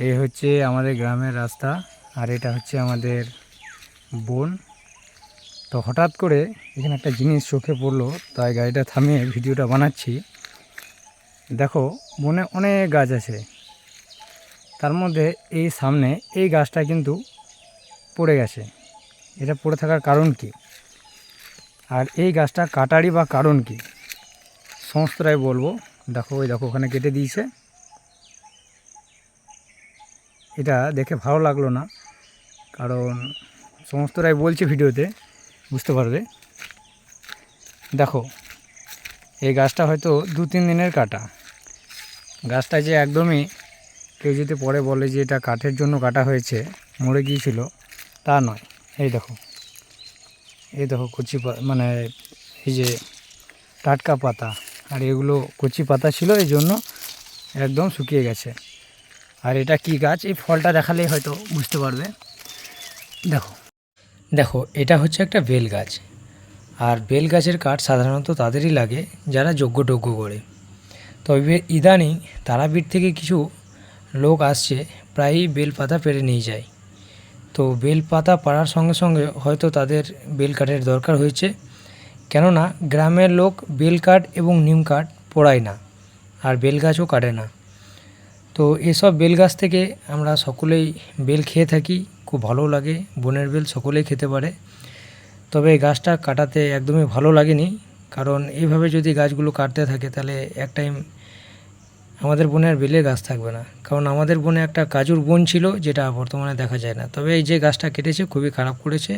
এই হচ্ছে আমাদের গ্রামের রাস্তা, আর এটা হচ্ছে আমাদের বন। তো হঠাৎ করে এখানে একটা জিনিস চোখে পড়লো, তাই গাড়িটা থামিয়ে ভিডিওটা বানাচ্ছি। দেখো, বনে অনেক গাছ আছে, তার মধ্যে এই সামনে এই গাছটা কিন্তু পড়ে গেছে। এটা পড়ে থাকার কারণ কি, আর এই গাছটা কাটারই বা কারণ কি, সমস্তটাই বলবো। দেখো, ওই দেখো ওখানে কেটে দিয়েছে। এটা দেখে ভালো লাগলো না, কারণ সমস্তটাই বলছে ভিডিওতে, বুঝতে পারবে। দেখো, এই গাছটা হয়তো 2-3 দিনের কাটা। গাছটা যে একদমই কেউ যদি পরে বলে যে এটা কাঠের জন্য কাটা হয়েছে, মরে গিয়েছিল, তা নয়। এই দেখো, এই দেখো কচি মানে এই যে টাটকা পাতা, আর এগুলো কচি পাতা ছিল, এই জন্য একদম শুকিয়ে গেছে। আর এটা কি গাছ, এই ফলটা দেখালেই হয়তো বুঝতে পারবে। দেখো দেখো এটা হচ্ছে একটা বেল গাছ। আর বেল গাছের কাঠ সাধারণত তাদেরই লাগে যারা যজ্ঞ করে। তবে ইদানিং তারাপীঠ থেকে কিছু লোক আসছে, প্রায়ই বেল পাতা পেড়ে নিয়ে যায়। তো বেল পাতা পাড়ার সঙ্গে সঙ্গে হয়তো তাদের বেল কাঠের দরকার হয়েছে, কেননা গ্রামের লোক বেল কাঠ এবং নিম কাঠ পোড়ায় না, আর বেল গাছও কাটে না। তো এসব বেল গাছ থেকে আমরা সকলেই বেল খেয়ে থাকি, খুব ভালো লাগে। বনের বেল সকলেই খেতে পারে। তবে এই গাছটা কাটাতে একদমই ভালো লাগেনি, কারণ এইভাবে যদি গাছগুলো কাটতে থাকে তাহলে এক টাইম আমাদের বনে আর বেলের গাছ থাকবে না। কারণ আমাদের বনে একটা কাজুর বন ছিল, যেটা বর্তমানে দেখা যায় না। তবে এই যে গাছটা কেটেছে খুবই খারাপ করেছে।